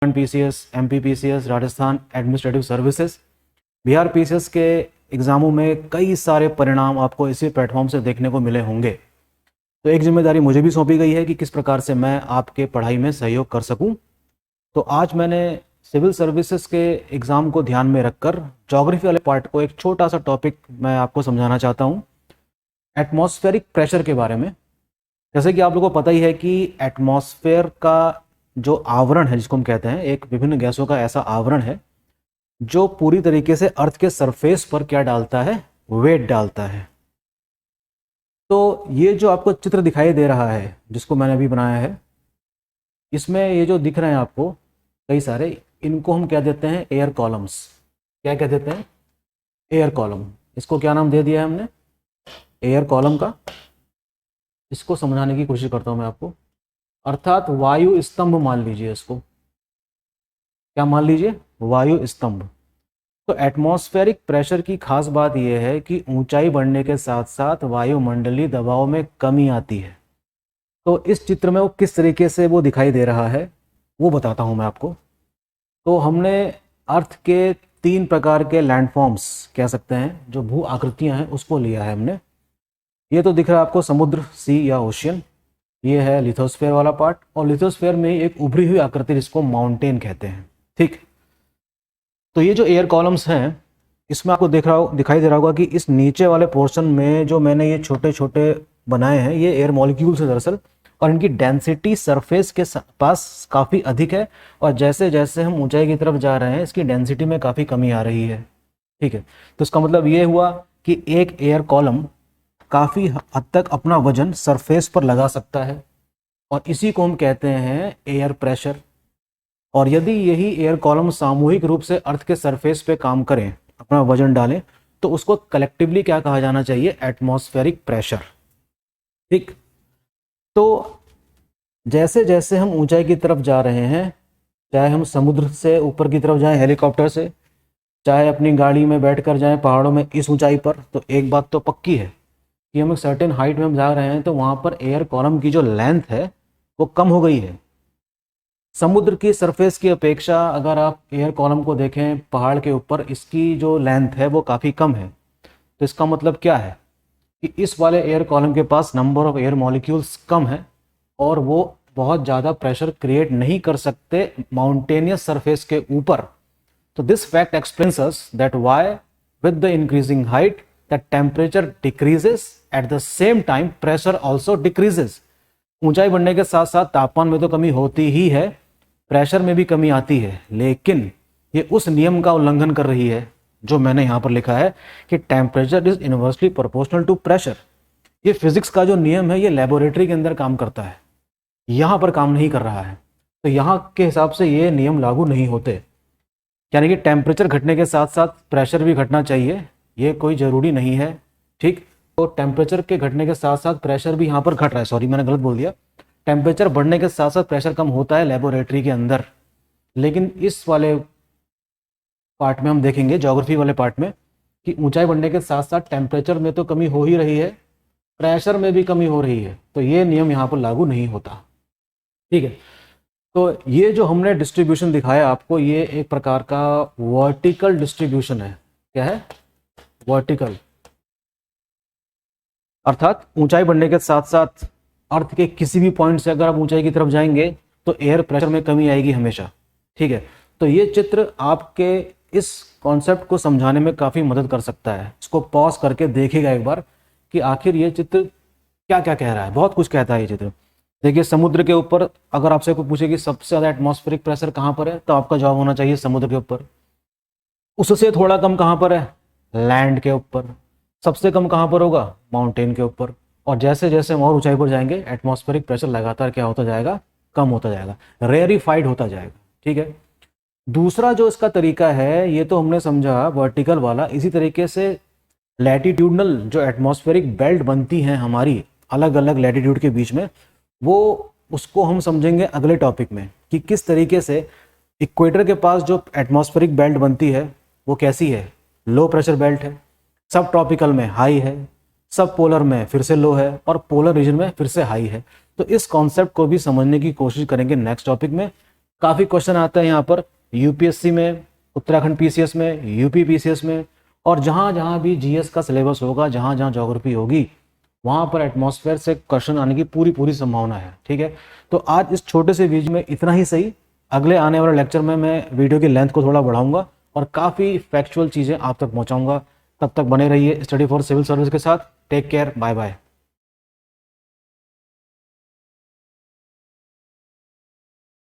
PCS, MP PCS, Rajasthan administrative services, Bihar PCS के एग्ज़ामों में कई सारे परिणाम आपको इसी प्लेटफॉर्म से देखने को मिले होंगे। तो एक जिम्मेदारी मुझे भी सौंपी गई है कि किस प्रकार से मैं आपके पढ़ाई में सहयोग कर सकूं। तो आज मैंने सिविल सर्विसेज के एग्ज़ाम को ध्यान में रखकर ज्योग्राफी वाले पार्ट को एक छोटा सा टॉपिक मैं आपको समझाना चाहता हूं, एटमॉस्फेरिक प्रेशर के बारे में। जैसे कि आप लोगों को पता ही है कि एटमॉस्फेयर का जो आवरण है, जिसको हम कहते हैं, एक विभिन्न गैसों का ऐसा आवरण है जो पूरी तरीके से अर्थ के सरफेस पर क्या डालता है, वेट डालता है। तो ये जो आपको चित्र दिखाई दे रहा है, जिसको मैंने अभी बनाया है, इसमें ये जो दिख रहे हैं आपको कई सारे, इनको हम क्या देते हैं, एयर कॉलम्स। क्या कह देते हैं, एयर कॉलम। इसको क्या नाम दे दिया है हमने, एयर कॉलम का। इसको समझाने की कोशिश करता हूं मैं आपको, अर्थात वायु स्तंभ मान लीजिए इसको। क्या मान लीजिए, वायु स्तंभ। तो एटमॉस्फेरिक प्रेशर की खास बात यह है कि ऊंचाई बढ़ने के साथ साथ वायुमंडलीय दबाव में कमी आती है। तो इस चित्र में वो किस तरीके से वो दिखाई दे रहा है वो बताता हूं मैं आपको। तो हमने अर्थ के 3 प्रकार के लैंडफॉर्म्स कह सकते हैं, जो भू आकृतियां हैं, उसको लिया है हमने। ये तो दिख रहा है आपको समुद्र, सी या ओशियन। ये है लिथोस्फेयर वाला पार्ट, और लिथोस्फेयर में एक उभरी हुई आकृति जिसको माउंटेन कहते हैं। ठीक, तो ये जो एयर कॉलम्स हैं, इसमें आपको दिखाई दे रहा होगा कि इस नीचे वाले पोर्शन में जो मैंने ये छोटे छोटे बनाए हैं, ये एयर मॉलिक्यूल्स है दरअसल, और इनकी डेंसिटी सरफेस के पास काफ़ी अधिक है, और जैसे जैसे हम ऊंचाई की तरफ जा रहे हैं इसकी डेंसिटी में काफ़ी कमी आ रही है। ठीक है, तो इसका मतलब ये हुआ कि एक एयर कॉलम काफ़ी हद तक अपना वजन सरफेस पर लगा सकता है, और इसी को हम कहते हैं एयर प्रेशर। और यदि यही एयर कॉलम सामूहिक रूप से अर्थ के सरफेस पे काम करें, अपना वजन डालें, तो उसको कलेक्टिवली क्या कहा जाना चाहिए, एटमॉस्फेरिक प्रेशर। ठीक, तो जैसे जैसे हम ऊंचाई की तरफ जा रहे हैं, चाहे हम समुद्र से ऊपर की तरफ जाएं हेलीकॉप्टर से, चाहे अपनी गाड़ी में बैठकर जाएं पहाड़ों में इस ऊंचाई पर, तो एक बात तो पक्की है कि हम एक सर्टेन हाइट में हम जा रहे हैं तो वहाँ पर एयर कॉलम की जो लेंथ है वो कम हो गई है। समुद्र की सरफेस की अपेक्षा अगर आप एयर कॉलम को देखें पहाड़ के ऊपर, इसकी जो लेंथ है वो काफ़ी कम है। तो इसका मतलब क्या है कि इस वाले एयर कॉलम के पास नंबर ऑफ एयर मॉलिक्यूल्स कम है, और वो बहुत ज़्यादा प्रेशर क्रिएट नहीं कर सकते माउंटेनियस सरफेस के ऊपर। तो this fact explains us that why with the increasing height the temperature decreases, at the same time pressure also decreases. ऊंचाई बढ़ने के साथ साथ तापमान में तो कमी होती ही है, प्रेशर में भी कमी आती है, लेकिन ये उस नियम का उल्लंघन कर रही है जो मैंने यहाँ पर लिखा है कि temperature is inversely proportional to pressure. ये फिजिक्स का जो नियम है ये लेबोरेटरी के अंदर काम करता है, यहाँ पर काम नहीं कर रहा है। तो यहाँ के हिसाब से ये नियम लागू नहीं होते, यानी कि टेम्परेचर घटने के साथ साथ प्रेशर भी घटना चाहिए, ये कोई ज़रूरी नहीं है। ठीक, तो टेम्परेचर के घटने के साथ साथ प्रेशर भी यहाँ पर घट रहा है, सॉरी मैंने गलत बोल दिया, टेम्परेचर बढ़ने के साथ साथ प्रेशर कम होता है लेबोरेटरी के अंदर। लेकिन इस वाले पार्ट में हम देखेंगे, ज्योग्राफी वाले पार्ट में, कि ऊंचाई बढ़ने के साथ साथ टेम्परेचर में तो कमी हो ही रही है, प्रेशर में भी कमी हो रही है, तो ये नियम यहाँ पर लागू नहीं होता। ठीक है, तो ये जो हमने डिस्ट्रीब्यूशन दिखाया आपको, ये एक प्रकार का वर्टिकल डिस्ट्रीब्यूशन है। क्या है, वर्टिकल, अर्थात ऊंचाई बढ़ने के साथ साथ अर्थ के किसी भी पॉइंट से अगर आप ऊंचाई की तरफ जाएंगे तो एयर प्रेशर में कमी आएगी हमेशा। ठीक है, तो ये चित्र आपके इस कॉन्सेप्ट को समझाने में काफ़ी मदद कर सकता है। इसको पॉज करके देखिएगा एक बार कि आखिर ये चित्र क्या क्या कह रहा है। बहुत कुछ कहता है ये चित्र। देखिए, समुद्र के ऊपर अगर आपसे कोई पूछे कि सबसे ज़्यादा एटमॉस्फेरिक प्रेशर कहाँ पर है, तो आपका जवाब होना चाहिए समुद्र के ऊपर। उससे थोड़ा कम कहाँ पर है, लैंड के ऊपर। सबसे कम कहाँ पर होगा, माउंटेन के ऊपर। और जैसे जैसे हम और ऊंचाई पर जाएंगे एटमॉस्फेरिक प्रेशर लगातार क्या होता जाएगा, कम होता जाएगा, रेयरिफाइड होता जाएगा। ठीक है, दूसरा जो इसका तरीका है, ये तो हमने समझा वर्टिकल वाला। इसी तरीके से लैटिट्यूडनल जो एटमॉस्फेरिक बेल्ट बनती हैं हमारी अलग अलग लैटिट्यूड के बीच में, वो उसको हम समझेंगे अगले टॉपिक में कि किस तरीके से इक्वेटर के पास जो एटमॉस्फेरिक बेल्ट बनती है वो कैसी है, लो प्रेशर बेल्ट है, सब ट्रॉपिकल में हाई है, सब पोलर में फिर से लो है, और पोलर रीजन में फिर से हाई है। तो इस कॉन्सेप्ट को भी समझने की कोशिश करेंगे नेक्स्ट टॉपिक में। काफ़ी क्वेश्चन आते हैं यहाँ पर यूपीएससी में, उत्तराखंड पीसीएस में, यूपी पीसीएस में, और जहाँ जहाँ भी जीएस का सिलेबस होगा, जहाँ जहाँ ज्योग्राफी होगी, वहाँ पर एटमॉस्फेयर से क्वेश्चन आने की पूरी पूरी संभावना है। ठीक है, तो आज इस छोटे से वीडियो में इतना ही सही। अगले आने वाले लेक्चर में मैं वीडियो की लेंथ को थोड़ा बढ़ाऊंगा और काफ़ी फैक्चुअल चीज़ें आप तक पहुँचाऊँगा। तब तक बने रहिए स्टडी फॉर सिविल सर्विस के साथ। Take care, bye bye.